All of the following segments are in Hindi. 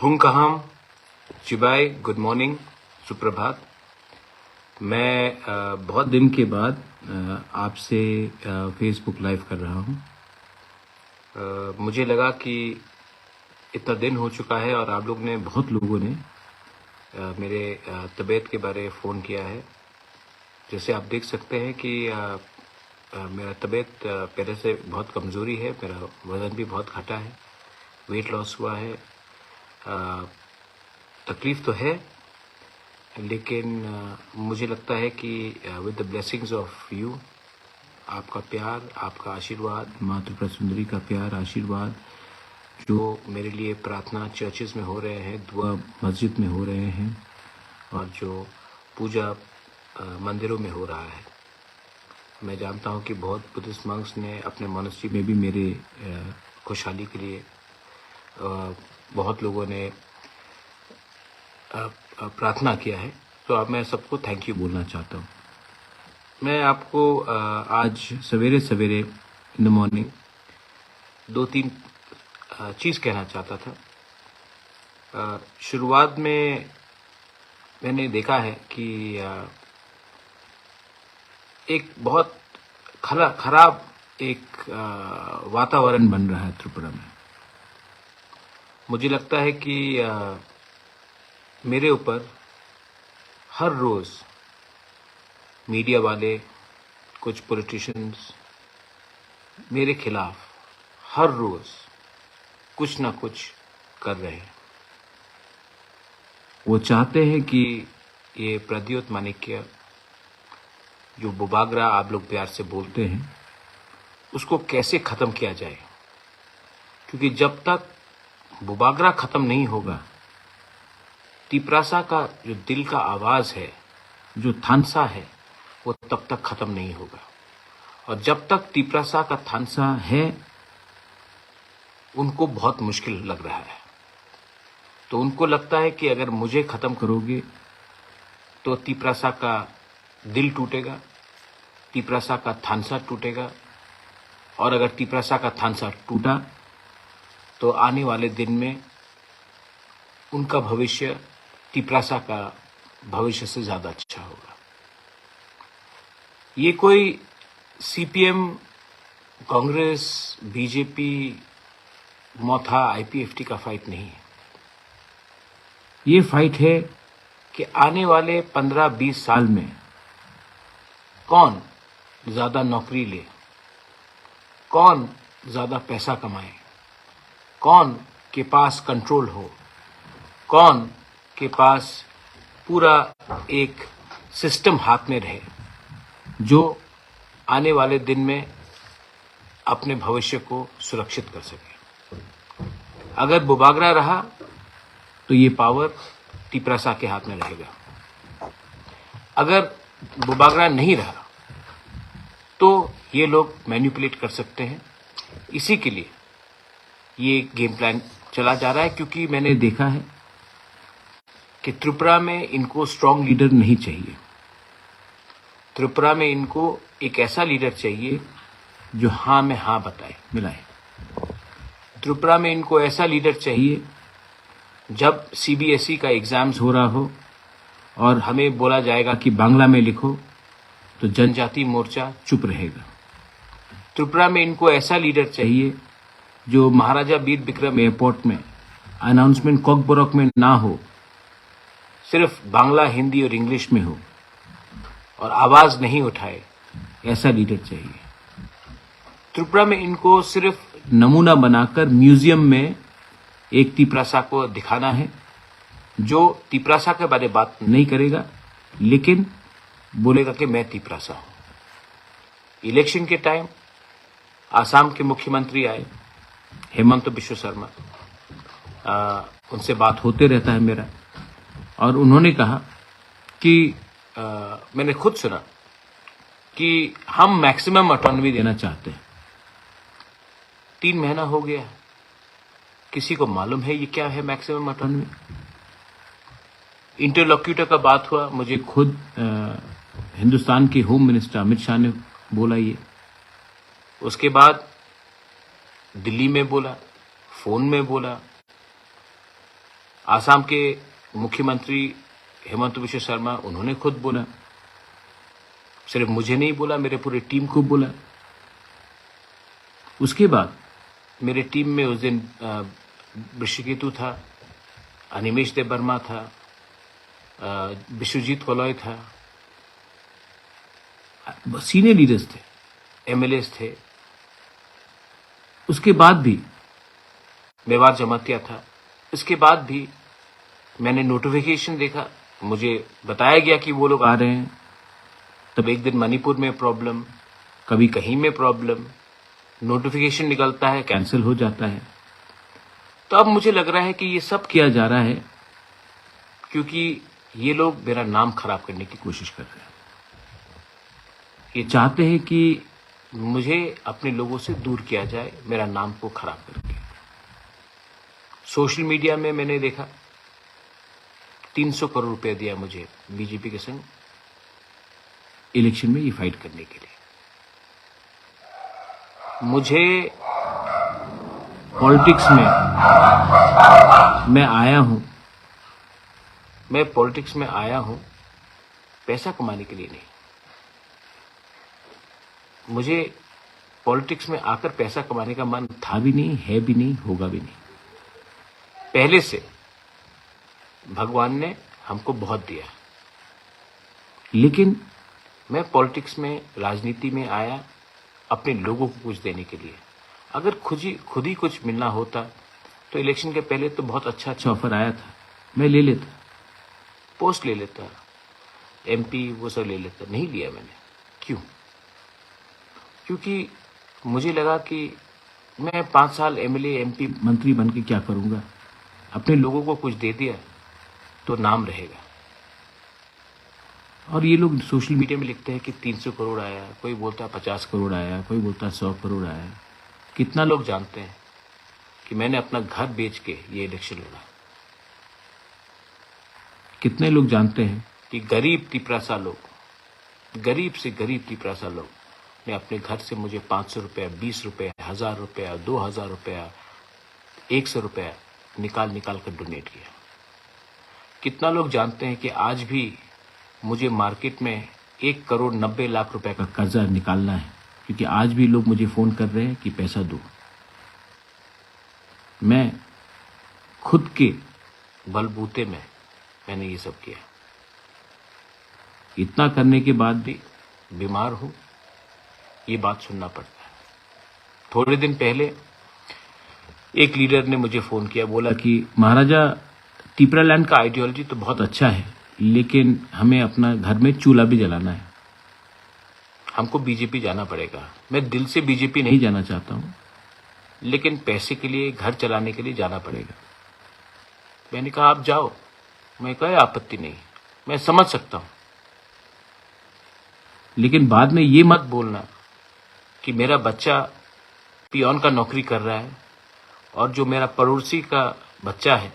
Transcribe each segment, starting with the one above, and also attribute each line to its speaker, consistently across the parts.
Speaker 1: फुंकहम, चिबाई, गुड मॉर्निंग, सुप्रभात। मैं बहुत दिन के बाद आपसे फेसबुक लाइव कर रहा हूँ। मुझे लगा कि इतना दिन हो चुका है और आप लोग ने बहुत लोगों ने मेरे तबीयत के बारे में फ़ोन किया है। जैसे आप देख सकते हैं कि मेरा तबीयत पहले से बहुत कमज़ोरी है, मेरा वज़न भी बहुत घटा है, वेट लॉस हुआ है। तकलीफ़ तो है, लेकिन मुझे लगता है कि with the blessings of you, आपका प्यार, आपका आशीर्वाद, माँ त्रिपुरा सुंदरी का प्यार, आशीर्वाद, जो मेरे लिए प्रार्थना चर्चेज़ में हो रहे हैं, दुआ मस्जिद में हो रहे हैं और जो पूजा मंदिरों में हो रहा है। मैं जानता हूँ कि बहुत बुद्धिस्ट मंक्स ने अपने मोनेस्ट्री में भी मेरे खुशहाली के लिए बहुत लोगों ने प्रार्थना किया है। तो अब मैं सबको थैंक यू बोलना चाहता हूँ। मैं आपको आज सवेरे सवेरे इन द मॉर्निंग 2-3 चीज़ कहना चाहता था। शुरुआत में मैंने देखा है कि एक बहुत खराब एक वातावरण बन रहा है त्रिपुरा में। मुझे लगता है कि मेरे ऊपर हर रोज़ मीडिया वाले, कुछ पॉलिटिशियंस मेरे खिलाफ हर रोज़ कुछ ना कुछ कर रहे हैं। वो चाहते हैं कि ये प्रद्योत माणिक्य, जो बुबागरा आप लोग प्यार से बोलते हैं, उसको कैसे ख़त्म किया जाए, क्योंकि जब तक बुबागरा ख़त्म नहीं होगा, तिप्रासा का जो दिल का आवाज़ है, जो थानसा है, वो तब तक ख़त्म नहीं होगा। और जब तक तिप्रासा का थानसा है, उनको बहुत मुश्किल लग रहा है। तो उनको लगता है कि अगर मुझे ख़त्म करोगे तो तिप्रासा का दिल टूटेगा, तिप्रासा का थानसा टूटेगा, और अगर तिप्रासा का थानसा टूटा तो आने वाले दिन में उनका भविष्य तिप्रासा का भविष्य से ज़्यादा अच्छा होगा। ये कोई सीपीएम, कांग्रेस, बीजेपी, मोथा, आईपीएफटी का फाइट नहीं है। ये फाइट है कि आने वाले 15-20 साल में कौन ज़्यादा नौकरी ले, कौन ज़्यादा पैसा कमाए, कौन के पास कंट्रोल हो, कौन के पास पूरा एक सिस्टम हाथ में रहे, जो आने वाले दिन में अपने भविष्य को सुरक्षित कर सके। अगर बुबागरा रहा तो ये पावर तिप्रासा के हाथ में रहेगा। अगर बुबागरा नहीं रहा तो ये लोग मैनिपुलेट कर सकते हैं। इसी के लिए ये गेम प्लान चला जा रहा है, क्योंकि मैंने देखा है कि त्रिपुरा में इनको स्ट्रांग लीडर नहीं चाहिए। त्रिपुरा में इनको एक ऐसा लीडर चाहिए जो हाँ में हाँ बताए, मिलाए। त्रिपुरा में इनको ऐसा लीडर चाहिए, जब सीबीएसई का एग्ज़ाम्स हो रहा हो और हमें बोला जाएगा कि बांग्ला में लिखो, तो जनजाति मोर्चा चुप रहेगा। त्रिपुरा में इनको ऐसा लीडर चाहिए जो महाराजा वीर विक्रम एयरपोर्ट में अनाउंसमेंट कॉकबोरक में ना हो, सिर्फ बांग्ला, हिंदी और इंग्लिश में हो और आवाज़ नहीं उठाए, ऐसा लीडर चाहिए। त्रिपुरा में इनको सिर्फ नमूना बनाकर म्यूजियम में एक तिप्रासा को दिखाना है, जो तिप्रासा के बारे में बात नहीं करेगा, लेकिन बोलेगा कि मैं तिप्रासा हूँ। इलेक्शन के टाइम आसाम के मुख्यमंत्री आए, हेमंत बिश्व शर्मा, उनसे बात होते रहता है मेरा, और उन्होंने कहा कि मैंने खुद सुना कि हम मैक्सिमम ऑटोनॉमी देना चाहते हैं। 3 महीना हो गया, किसी को मालूम है ये क्या है मैक्सिमम ऑटोनॉमी? इंटरलॉक्यूटर का बात हुआ, मुझे खुद हिंदुस्तान के होम मिनिस्टर अमित शाह ने बोला ये। उसके बाद दिल्ली में बोला, फ़ोन में बोला, आसाम के मुख्यमंत्री हेमंत बिश्व शर्मा, उन्होंने खुद बोला, सिर्फ मुझे नहीं बोला, मेरे पूरे टीम को बोला। उसके बाद मेरे टीम में उस दिन ऋषिकेतु था, अनिमेश देव वर्मा था, विश्वजीत वलॉय था, सीनियर लीडर्स थे, एमएलएस थे। उसके बाद भी मेवाड़ जमातिया था। इसके बाद भी मैंने नोटिफिकेशन देखा, मुझे बताया गया कि वो लोग आ रहे हैं। तब एक दिन मणिपुर में प्रॉब्लम, कभी कहीं में प्रॉब्लम, नोटिफिकेशन निकलता है, कैंसिल हो जाता है। तो अब मुझे लग रहा है कि ये सब किया जा रहा है क्योंकि ये लोग मेरा नाम खराब करने की कोशिश कर रहे हैं। ये चाहते हैं कि मुझे अपने लोगों से दूर किया जाए, मेरा नाम को खराब करके। सोशल मीडिया में मैंने देखा 300 करोड़ रुपया दिया मुझे बीजेपी के संग इलेक्शन में ये फाइट करने के लिए। मुझे पॉलिटिक्स में मैं आया हूं पैसा कमाने के लिए नहीं। मुझे पॉलिटिक्स में आकर पैसा कमाने का मन था भी नहीं, है भी नहीं, होगा भी नहीं। पहले से भगवान ने हमको बहुत दिया, लेकिन मैं पॉलिटिक्स में, राजनीति में आया अपने लोगों को कुछ देने के लिए। अगर खुद ही कुछ मिलना होता तो इलेक्शन के पहले तो बहुत अच्छा ऑफर आया था, मैं ले लेता, पोस्ट ले लेता, एमपी वो सब ले लेता। नहीं लिया मैंने। क्यों? क्योंकि मुझे लगा कि मैं 5 साल एमएलए, एमपी, मंत्री बन के क्या करूंगा। अपने लोगों को कुछ दे दिया तो नाम रहेगा। और ये लोग सोशल मीडिया में लिखते हैं कि 300 करोड़ आया, कोई बोलता है 50 करोड़ आया, कोई बोलता है 100 करोड़ आया। कितना लोग जानते हैं कि मैंने अपना घर बेच के ये इलेक्शन लड़ा? कितने लोग जानते हैं कि गरीब तिपरासा लोग, गरीब से गरीब तिपरासा लोग ने अपने घर से मुझे 500 रुपया, 20 रुपया, 1000 रुपया, 2000 रुपया, 100 रुपया निकाल कर डोनेट किया? कितना लोग जानते हैं कि आज भी मुझे मार्केट में 1 करोड़ 90 लाख रुपए का कर्जा निकालना है, क्योंकि आज भी लोग मुझे फोन कर रहे हैं कि पैसा दो। मैं खुद के बलबूते में मैंने ये सब किया। इतना करने के बाद भी बीमार हूं, ये बात सुनना पड़ता है। थोड़े दिन पहले एक लीडर ने मुझे फोन किया, बोला कि महाराजा तिपरालैंड का आइडियोलॉजी तो बहुत अच्छा है, लेकिन हमें अपना घर में चूल्हा भी जलाना है, हमको बीजेपी जाना पड़ेगा। मैं दिल से बीजेपी नहीं जाना चाहता हूं, लेकिन पैसे के लिए, घर चलाने के लिए जाना पड़ेगा। मैंने कहा आप जाओ, मैं कोई आपत्ति नहीं, मैं समझ सकता हूं, लेकिन बाद में ये मत बोलना कि मेरा बच्चा पियोन का नौकरी कर रहा है और जो मेरा पड़ोसी का बच्चा है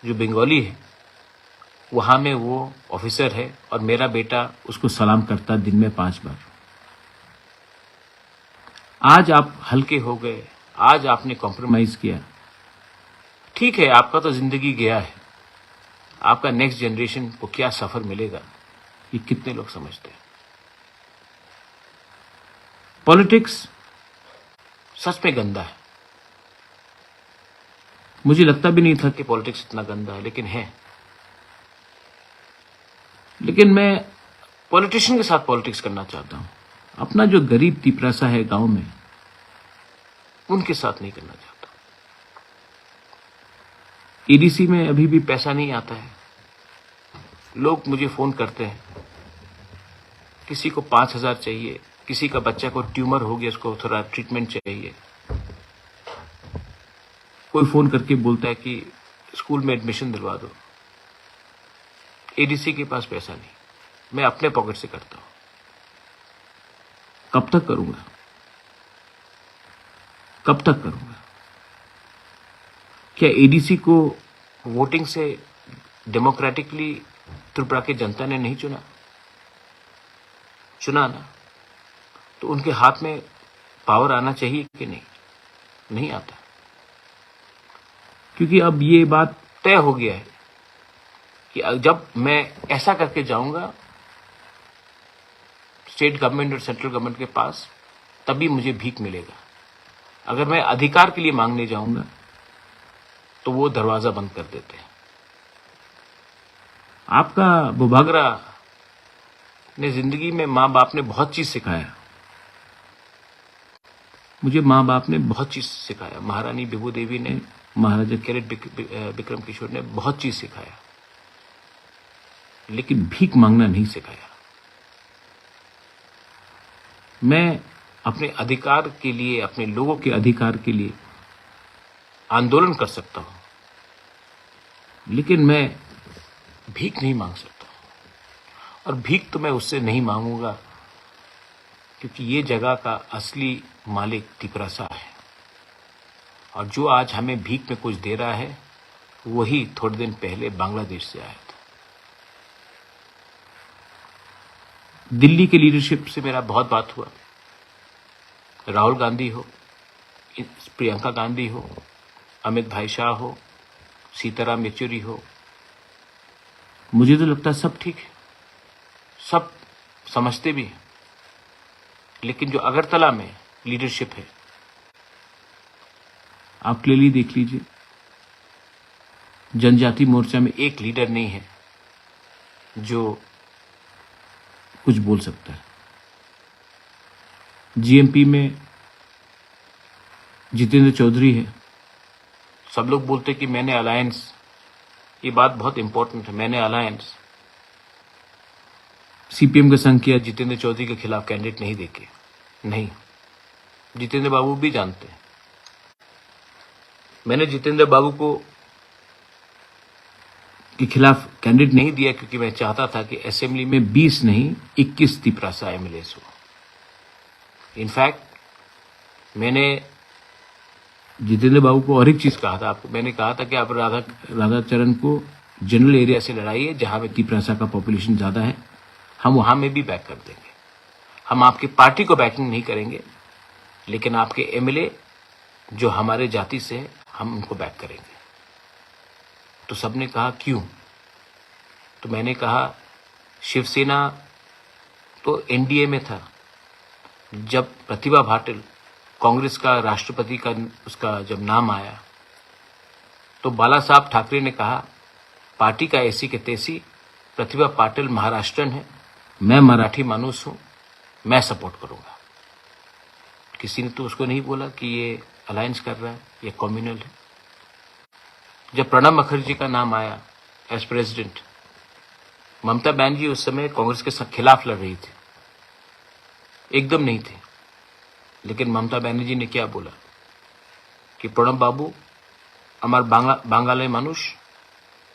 Speaker 1: जो बंगाली है, वहां में वो ऑफिसर है और मेरा बेटा उसको सलाम करता दिन में 5 बार। आज आप हल्के हो गए, आज आपने कॉम्प्रोमाइज किया, ठीक है, आपका तो जिंदगी गया है। आपका नेक्स्ट जनरेशन को क्या सफर मिलेगा, ये कितने लोग समझते हैं? पॉलिटिक्स सच में गंदा है। मुझे लगता भी नहीं था कि पॉलिटिक्स इतना गंदा है, लेकिन है। लेकिन मैं पॉलिटिशियन के साथ पॉलिटिक्स करना चाहता हूं। अपना जो गरीब तिपरासा है गांव में, उनके साथ नहीं करना चाहता। ईडीसी में अभी भी पैसा नहीं आता है। लोग मुझे फोन करते हैं, किसी को 5000 चाहिए, किसी का बच्चा को ट्यूमर हो गया, उसको थोड़ा ट्रीटमेंट चाहिए। कोई फोन करके बोलता है कि स्कूल में एडमिशन दिलवा दो। एडीसी के पास पैसा नहीं, मैं अपने पॉकेट से करता हूं। कब तक करूंगा? कब तक करूंगा? क्या एडीसी को वोटिंग से डेमोक्रेटिकली त्रिपुरा की जनता ने नहीं चुना? चुना ना, तो उनके हाथ में पावर आना चाहिए कि नहीं? नहीं आता। क्योंकि अब ये बात तय हो गया है कि जब मैं ऐसा करके जाऊंगा स्टेट गवर्नमेंट और सेंट्रल गवर्नमेंट के पास, तभी मुझे भीख मिलेगा। अगर मैं अधिकार के लिए मांगने जाऊंगा तो वो दरवाजा बंद कर देते हैं। आपका बुभागरा ने जिंदगी में माँ बाप ने बहुत चीज सिखाया। मुझे माँ बाप ने बहुत चीज सिखाया। महारानी विभू देवी ने, महाराजा कैरेट विक्रम किशोर ने बहुत चीज सिखाया, लेकिन भीख मांगना नहीं सिखाया। मैं अपने अधिकार के लिए, अपने लोगों के अधिकार के लिए आंदोलन कर सकता हूं, लेकिन मैं भीख नहीं मांग सकता। और भीख तो मैं उससे नहीं मांगूंगा, क्योंकि ये जगह का असली मालिक तिपरासा है। और जो आज हमें भीख में कुछ दे रहा है, वही थोड़े दिन पहले बांग्लादेश से आया था। दिल्ली के लीडरशिप से मेरा बहुत बात हुआ। राहुल गांधी हो, प्रियंका गांधी हो, अमित भाई शाह हो, सीताराम येचुरी हो, मुझे तो लगता है सब ठीक है, सब समझते भी हैं। लेकिन जो अगरतला में लीडरशिप है, आप क्लियरली देख लीजिए, जनजाति मोर्चा में एक लीडर नहीं है जो कुछ बोल सकता है। जीएमपी में जितेंद्र चौधरी है। सब लोग बोलते कि मैंने अलायंस, ये बात बहुत इंपॉर्टेंट है, मैंने अलायंस सीपीएम का संग किया जितेंद्र चौधरी के खिलाफ कैंडिडेट नहीं देके। नहीं, जितेंद्र बाबू भी जानते हैं। मैंने जितेंद्र बाबू को के खिलाफ कैंडिडेट नहीं दिया क्योंकि मैं चाहता था कि असेंबली में 20 नहीं 21 तिपरासा एमएलएस हो। इनफैक्ट मैंने जितेंद्र बाबू को और एक चीज कहा था आपको, मैंने कहा था कि आप राधाचरण को जनरल एरिया से लड़ाइए जहां पे तिपरासा का पॉपुलेशन ज्यादा है, हम वहां में भी बैक कर देंगे। हम आपकी पार्टी को बैकिंग नहीं करेंगे, लेकिन आपके एमएलए जो हमारे जाति से है, हम उनको बैक करेंगे। तो सबने कहा क्यों? तो मैंने कहा शिवसेना तो एनडीए में था। जब प्रतिभा पाटिल कांग्रेस का राष्ट्रपति का उसका जब नाम आया, तो बाला साहब ठाकरे ने कहा पार्टी का ऐसी के तैसी, प्रतिभा पाटिल महाराष्ट्रन है, मैं मराठी मानुस हूं, मैं सपोर्ट करूंगा। किसी ने तो उसको नहीं बोला कि ये अलायंस कर रहा है, ये कम्युनल है। जब प्रणब मुखर्जी का नाम आया एज प्रेसिडेंट, ममता बनर्जी उस समय कांग्रेस के खिलाफ लड़ रही थी, एकदम नहीं थे। लेकिन ममता बनर्जी ने क्या बोला कि प्रणब बाबू আমার বাঙালি মানুষ,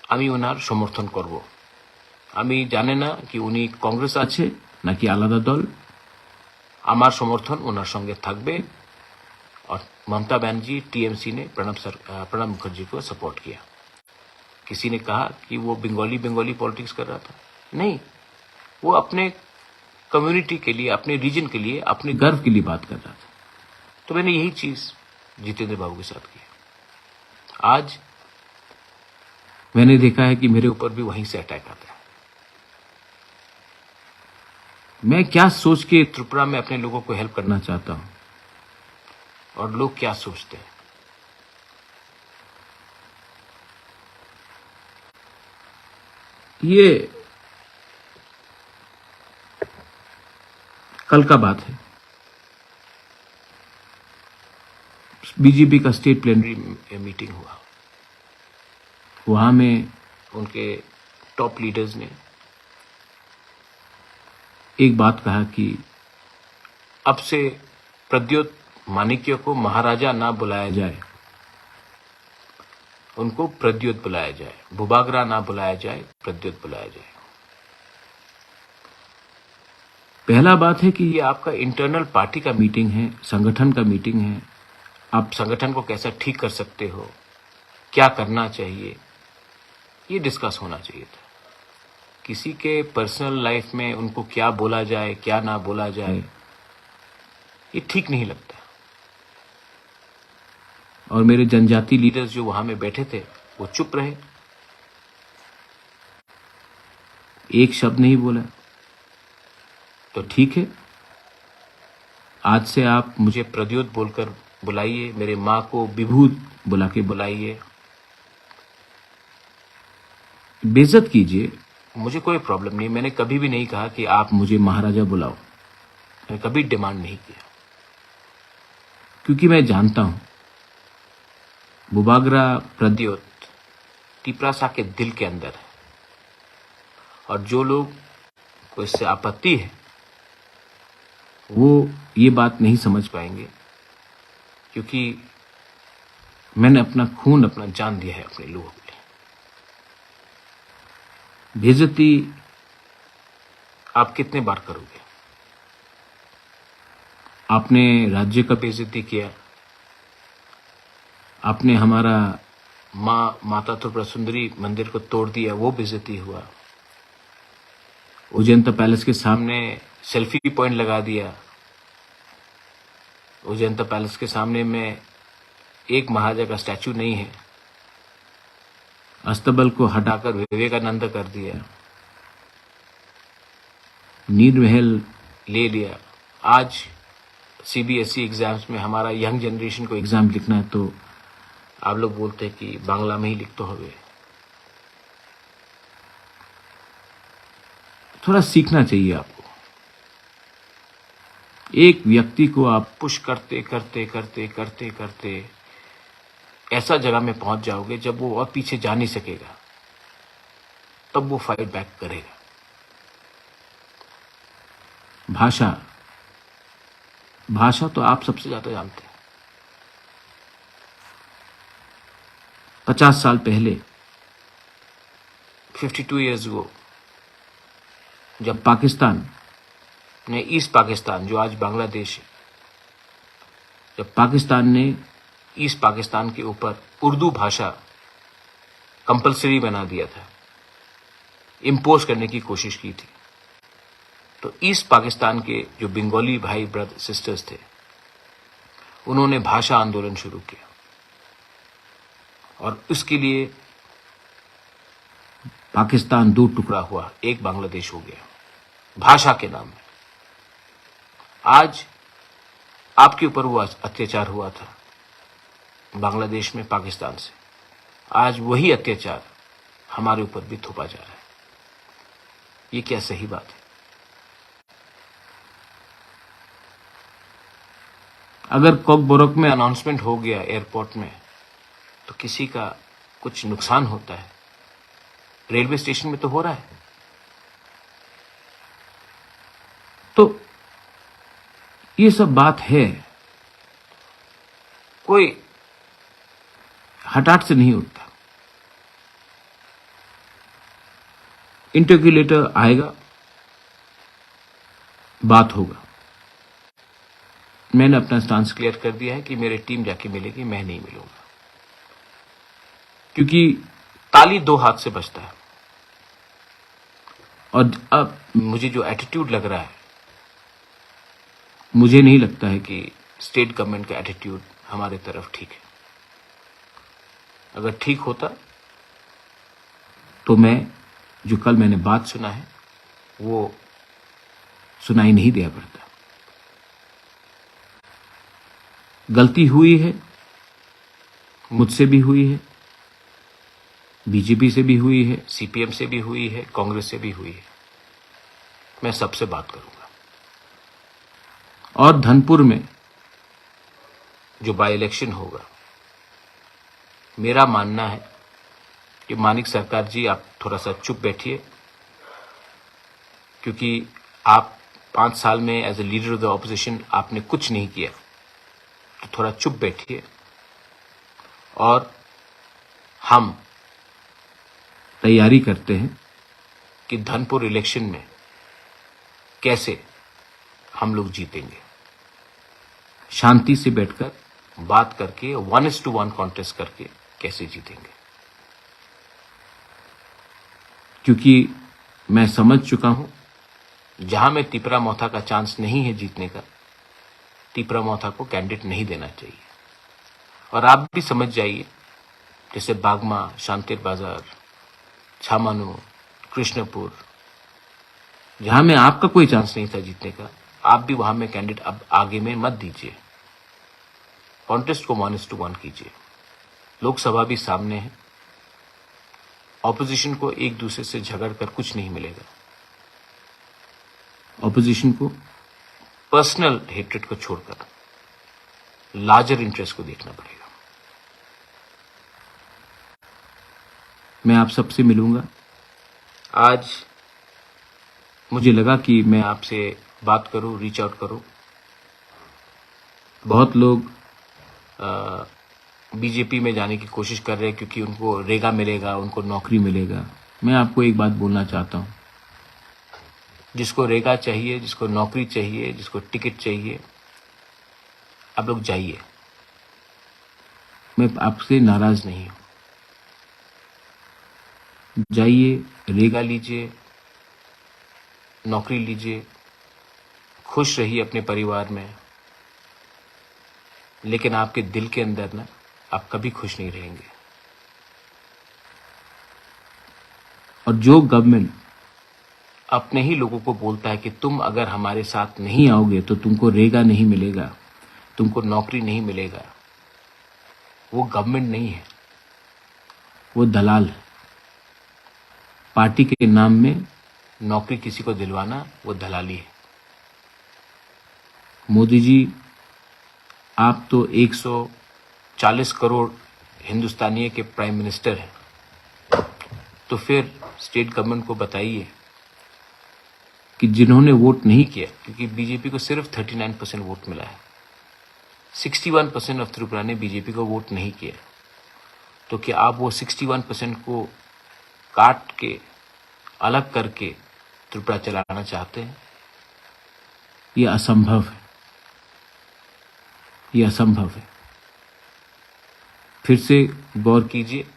Speaker 1: আমি ওনার সমর্থন করব। আমি জানি না কি উনি কংগ্রেস আছে নাকি আলাদা দল, আমার সমর্থন ওনার সঙ্গে থাকবে। और ममता बनर्जी टीएमसी ने प्रणब मुखर्जी को सपोर्ट किया। किसी ने कहा कि वो बंगाली पॉलिटिक्स कर रहा था, नहीं, वो अपने कम्युनिटी के लिए, अपने रीजन के लिए, अपने गर्व के लिए बात कर रहा था। तो मैंने यही चीज जितेंद्र बाबू के साथ की। आज मैंने देखा है कि मेरे ऊपर भी वहीं से अटैक आता है। मैं क्या सोच के त्रिपुरा में अपने लोगों को हेल्प करना चाहता हूं और लोग क्या सोचते हैं। ये कल का बात है। बीजेपी का स्टेट प्लेनरी मीटिंग हुआ। वहां में उनके टॉप लीडर्स ने एक बात कहा कि अब से प्रद्योत माणिक्य को महाराजा ना बुलाया जाए, उनको प्रद्योत बुलाया जाए, बुबागरा ना बुलाया जाए, प्रद्योत बुलाया जाए। पहला बात है कि ये आपका इंटरनल पार्टी का मीटिंग है, संगठन का मीटिंग है। आप संगठन को कैसा ठीक कर सकते हो, क्या करना चाहिए, ये डिस्कस होना चाहिए था। किसी के पर्सनल लाइफ में उनको क्या बोला जाए, क्या ना बोला जाए, ये ठीक नहीं लगता। और मेरे जनजाति लीडर्स जो वहां में बैठे थे, वो चुप रहे। एक शब्द नहीं बोला। तो ठीक है, आज से आप मुझे प्रद्योत बोलकर बुलाइए, मेरे माँ को विभूत बुला के बुलाइए, बेइज्जत कीजिए, मुझे कोई प्रॉब्लम नहीं। मैंने कभी भी नहीं कहा कि आप मुझे महाराजा बुलाओ, मैंने कभी डिमांड नहीं किया, क्योंकि मैं जानता हूं बुबागरा प्रद्योत टिपरासा के दिल के अंदर है, और जो लोग को इससे आपत्ति है वो ये बात नहीं समझ पाएंगे, क्योंकि मैंने अपना खून, अपना जान दिया है अपने लोगों के लिए। बेइज्जती आप कितने बार करोगे? आपने राज्य का बेइज्जती किया, आपने हमारा माता त्रिपुरा सुंदरी मंदिर को तोड़ दिया, वो बेइज्जती हुआ। उजैंता पैलेस के सामने सेल्फी पॉइंट लगा दिया। उजैंता पैलेस के सामने में एक महाराजा का स्टैचू नहीं है। अस्तबल को हटाकर विवेकानंद कर दिया। नीर महल ले लिया। आज सीबीएसई एग्जाम्स में हमारा यंग जनरेशन को एग्जाम लिखना है तो आप लोग बोलते हैं कि बांग्ला में ही लिख तो हवे। थोड़ा सीखना चाहिए आपको। एक व्यक्ति को आप पुश करते करते करते करते करते ऐसा जगह में पहुंच जाओगे जब वो और पीछे जा नहीं सकेगा, तब वो फाइट बैक करेगा। भाषा तो आप सबसे ज्यादा जानते हैं। 50 साल पहले, 52 ईयर्स अगो, जब पाकिस्तान ने ईस्ट पाकिस्तान, जो आज बांग्लादेश है, जब पाकिस्तान ने ईस्ट पाकिस्तान के ऊपर उर्दू भाषा कंपलसरी बना दिया था, इम्पोज करने की कोशिश की थी, तो ईस्ट पाकिस्तान के जो बंगाली भाई ब्रदर सिस्टर्स थे, उन्होंने भाषा आंदोलन शुरू किया, और उसके लिए पाकिस्तान दो टुकड़ा हुआ, एक बांग्लादेश हो गया भाषा के नाम में। आज आपके ऊपर वो अत्याचार हुआ था बांग्लादेश में पाकिस्तान से, आज वही अत्याचार हमारे ऊपर भी थोपा जा रहा है। ये क्या सही बात है? अगर कोकबोरोक में अनाउंसमेंट हो गया एयरपोर्ट में तो किसी का कुछ नुकसान होता है, रेलवे स्टेशन में तो हो रहा है। तो ये सब बात है, कोई हठात से नहीं उठता। इंटरव्यूलेटर आएगा, बात होगा। मैंने अपना स्टांस क्लियर कर दिया है कि मेरी टीम जाके मिलेगी, मैं नहीं मिलूंगा, क्योंकि ताली दो हाथ से बजता है। और अब मुझे जो एटीट्यूड लग रहा है, मुझे नहीं लगता है कि स्टेट गवर्नमेंट का एटीट्यूड हमारे तरफ ठीक है। अगर ठीक होता तो मैं जो कल मैंने बात सुना है वो सुनाई नहीं दिया करता। गलती हुई है, मुझसे भी हुई है, बीजेपी से भी हुई है, सीपीएम से भी हुई है, कांग्रेस से भी हुई है। मैं सबसे बात करूंगा। और धनपुर में जो बाई इलेक्शन होगा, मेरा मानना है कि मानिक सरकार जी, आप थोड़ा सा चुप बैठिए, क्योंकि आप 5 साल में as a leader of the opposition आपने कुछ नहीं किया, तो थोड़ा चुप बैठिए और हम तैयारी करते हैं कि धनपुर इलेक्शन में कैसे हम लोग जीतेंगे। शांति से बैठकर बात करके 1:1 कॉन्टेस्ट करके कैसे जीतेंगे, क्योंकि मैं समझ चुका हूं, जहां में तिपरा मोथा का चांस नहीं है जीतने का, तिपरा मोथा को कैंडिडेट नहीं देना चाहिए। और आप भी समझ जाइए, जैसे बागमा, शांतिर बाजार, छामानू, कृष्णपुर, जहां में आपका कोई चांस नहीं था जीतने का, आप भी वहां में कैंडिडेट अब आगे में मत दीजिए। कॉन्टेस्ट को 1:1 कीजिए। लोकसभा भी सामने है। ऑपोजिशन को एक दूसरे से झगड़ कर कुछ नहीं मिलेगा। ऑपोजिशन को पर्सनल हेट्रेड को छोड़कर लार्जर इंटरेस्ट को देखना पड़ेगा। मैं आप सबसे मिलूंगा। आज मुझे लगा कि मैं आपसे बात करूं, रीच आउट करूं। बहुत लोग बीजेपी में जाने की कोशिश कर रहे हैं क्योंकि उनको रेगा मिलेगा, उनको नौकरी मिलेगा। मैं आपको एक बात बोलना चाहता हूं, जिसको रेगा चाहिए, जिसको नौकरी चाहिए, जिसको टिकट चाहिए, आप लोग जाइए। मैं आपसे नाराज नहीं हूं। जाइए, रेगा लीजिए, नौकरी लीजिए, खुश रहिए अपने परिवार में, लेकिन आपके दिल के अंदर ना आप कभी खुश नहीं रहेंगे। और जो गवर्नमेंट अपने ही लोगों को बोलता है कि तुम अगर हमारे साथ नहीं आओगे तो तुमको रेगा नहीं मिलेगा, तुमको नौकरी नहीं मिलेगा, वो गवर्नमेंट नहीं है, वो दलाल है। पार्टी के नाम में नौकरी किसी को दिलवाना वो दलाली है। मोदी जी, आप तो 140 करोड़ हिंदुस्तानियों के प्राइम मिनिस्टर हैं, तो फिर स्टेट गवर्नमेंट को बताइए कि जिन्होंने वोट नहीं किया, क्योंकि बीजेपी को सिर्फ 39% वोट मिला है, 61% ऑफ त्रिपुरा ने बीजेपी को वोट नहीं किया, तो क्या आप वो 61% को काट के अलग करके त्रिपुरा चलाना चाहते हैं? ये असंभव है, ये असंभव है। फिर से गौर कीजिए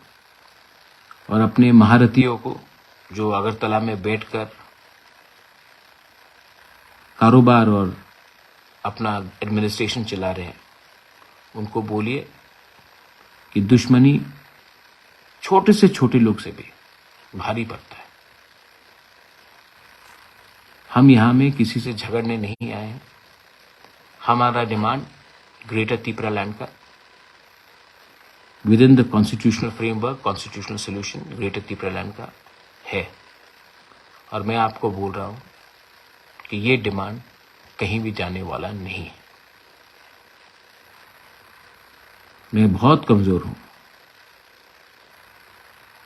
Speaker 1: और अपने महारथियों को जो अगरतला में बैठकर कारोबार और अपना एडमिनिस्ट्रेशन चला रहे हैं, उनको बोलिए कि दुश्मनी छोटे से छोटे लोग से भी भारी पड़ता है। हम यहां में किसी से झगड़ने नहीं आए हैं। हमारा डिमांड ग्रेटर त्रिपुरा लैंड का with in the constitutional framework, constitutional solution greater Tripura land का है। और मैं आपको बोल रहा हूं कि ये डिमांड कहीं भी जाने वाला नहीं है। मैं बहुत कमजोर हूं।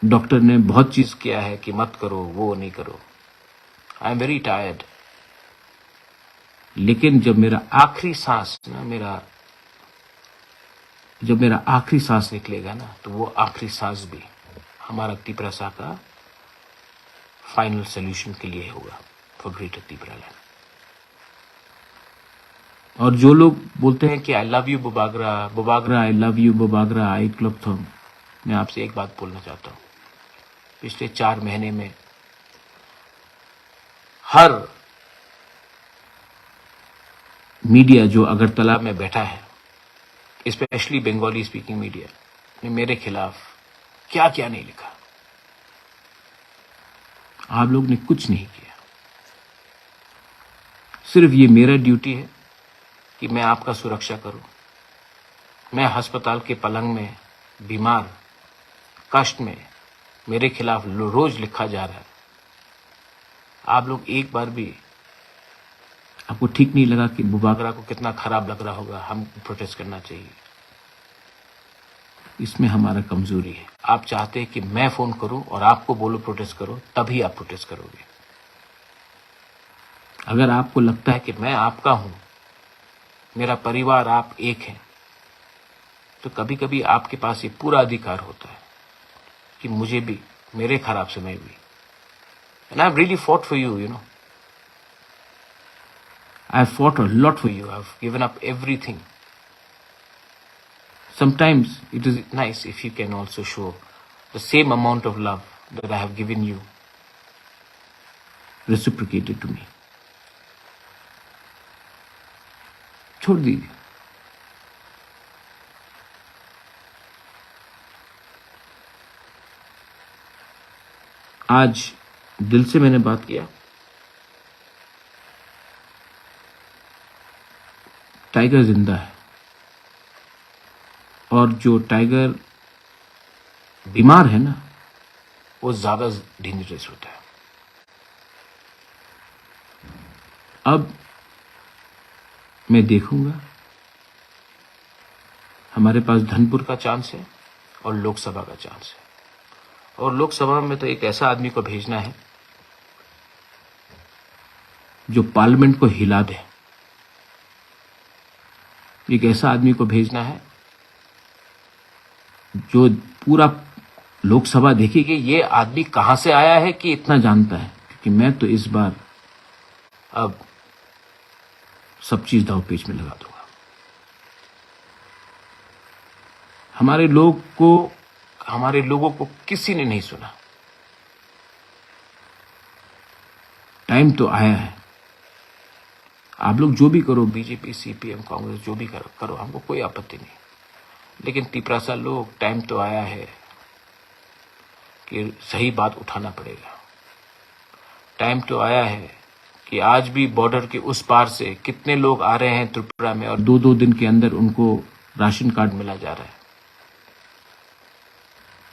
Speaker 1: डॉक्टर ने बहुत चीज किया है कि मत करो, वो नहीं करो। I am very tired. लेकिन जब मेरा आखिरी सांस ना जब मेरा आखिरी सांस निकलेगा ना, तो वो आखिरी सांस भी हमारा त्रिपुरा का फाइनल सोल्यूशन के लिए होगा फॉर ग्रेटर त्रिपुरा लैंड। और जो लोग बोलते हैं कि I love you Bubagra, Bubagra I love you, Bubagra I club थम, मैं आपसे एक बात बोलना चाहता हूं। पिछले 4 महीने में हर मीडिया जो अगरतला में बैठा है, स्पेशली बंगाली स्पीकिंग मीडिया, ने मेरे खिलाफ क्या क्या नहीं लिखा। आप लोग ने कुछ नहीं किया। सिर्फ ये मेरा ड्यूटी है कि मैं आपका सुरक्षा करूं। मैं अस्पताल के पलंग में बीमार, कष्ट में, मेरे खिलाफ रोज लिखा जा रहा है। आप लोग एक बार भी, आपको ठीक नहीं लगा कि बुबागरा को कितना खराब लग रहा होगा, हम प्रोटेस्ट करना चाहिए। इसमें हमारा कमजोरी है। आप चाहते हैं कि मैं फोन करूं और आपको बोलो प्रोटेस्ट करो, तभी आप प्रोटेस्ट करोगे। अगर आपको लगता है कि मैं आपका हूं, मेरा परिवार आप एक है, तो कभी कभी आपके पास ये पूरा अधिकार होता है कि मुझे भी, मेरे खराब समय भी, and I have really fought for you, you know, I have fought a lot for you. I have given up everything. Sometimes it is nice if you can also show the same amount of love that I have given you, reciprocated to me. छोड़ दीजिए। आज दिल से मैंने बात किया। टाइगर जिंदा है और जो टाइगर बीमार है ना, वो ज्यादा डेंजरस होता है। अब मैं देखूंगा, हमारे पास धनपुर का चांस है और लोकसभा का चांस है, और लोकसभा में तो एक ऐसा आदमी को भेजना है जो पार्लियामेंट को हिला दे। एक ऐसा आदमी को भेजना है जो पूरा लोकसभा देखी कि ये आदमी कहां से आया है कि इतना जानता है, क्योंकि मैं तो इस बार अब सब चीज दांवपेच में लगा दूंगा। हमारे लोगों को किसी ने नहीं सुना। टाइम तो आया है। आप लोग जो भी करो, बीजेपी, सीपीएम, कांग्रेस, जो भी करो, हमको कोई आपत्ति नहीं, लेकिन तिपरासा लोग, टाइम तो आया है कि सही बात उठाना पड़ेगा। टाइम तो आया है कि आज भी बॉर्डर के उस पार से कितने लोग आ रहे हैं त्रिपुरा में और 2-2 दिन के अंदर उनको राशन कार्ड मिला जा रहा है।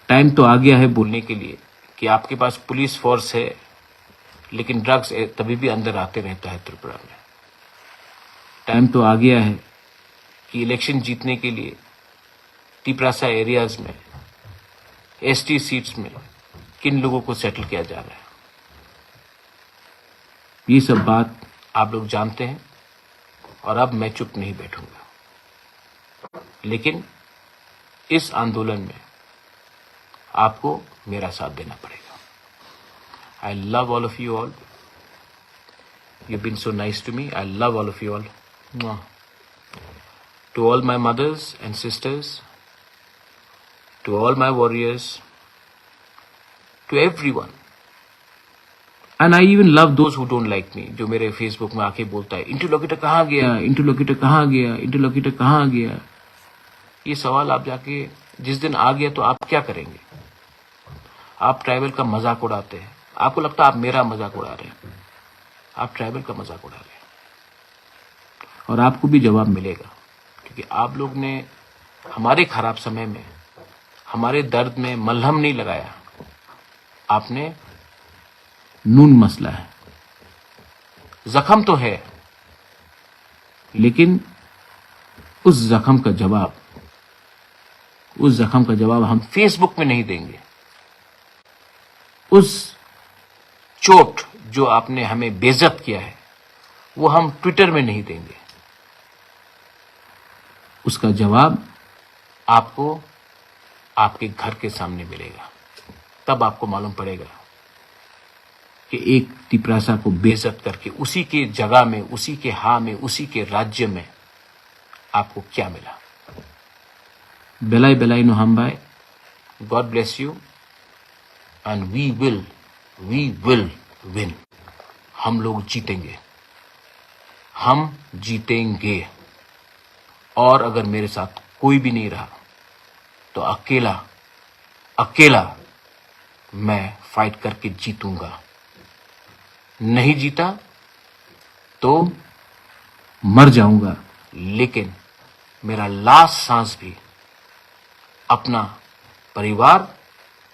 Speaker 1: टाइम तो आ गया है बोलने के लिए कि आपके पास पुलिस फोर्स है, लेकिन ड्रग्स तभी भी अंदर आते रहता है त्रिपुरा में। टाइम तो आ गया है कि इलेक्शन जीतने के लिए तिपरासा एरियाज में, एसटी सीट्स में किन लोगों को सेटल किया जा रहा है। ये सब बात आप लोग जानते हैं और अब मैं चुप नहीं बैठूंगा, लेकिन इस आंदोलन में आपको मेरा साथ देना पड़ेगा। I love all of you all. You been so nice to me. I love all of you all. To all my mothers and sisters, to all my warriors, to everyone. And I even love those who don't like me, जो मेरे फेसबुक में आके बोलता है इंटरलोकेटर कहाँ गया, इंटरलोकेटर कहाँ गया, इंटरलोकेटर कहाँ गया। ये सवाल आप जाके जिस दिन आ गया तो आप क्या करेंगे? आप ट्राइबल का मजाक उड़ाते हैं। आपको लगता है आप मेरा मजाक उड़ा रहे हैं, आप ट्राइबल का मजाक उड़ा रहे हैं, और आपको भी जवाब मिलेगा, क्योंकि आप लोग ने हमारे खराब समय में, हमारे दर्द में मलहम नहीं लगाया, आपने नून मसला है। जख्म तो है, लेकिन उस जख्म का जवाब हम फेसबुक में नहीं देंगे। उस चोट जो आपने हमें बेइज्जत किया है, वो हम ट्विटर में नहीं देंगे। उसका जवाब आपको आपके घर के सामने मिलेगा। तब आपको मालूम पड़ेगा कि एक तिपरासा को बेइज्जत करके उसी के जगह में, उसी के में, उसी के राज्य में आपको क्या मिला। बेलाई बेलाई नो हम भाई, God bless you and we will win. हम लोग जीतेंगे, हम जीतेंगे। और अगर मेरे साथ कोई भी नहीं रहा तो अकेला मैं फाइट करके जीतूंगा। नहीं जीता तो मर जाऊंगा, लेकिन मेरा लास्ट सांस भी अपना परिवार,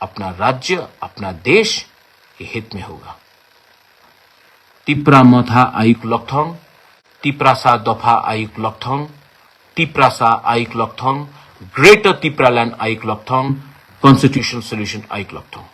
Speaker 1: अपना राज्य, अपना देश के हित में होगा। तिप्रा मोथा आयुक लॉकथोंग, तिप्रासा दफा आयुक लॉकथोंग, तिप्रासा आयुक लॉकथोंग, ग्रेटर तिप्रालैंड आयुक लॉकथोंग, कॉन्स्टिट्यूशनल सॉल्यूशन आयुक लॉकथोंग।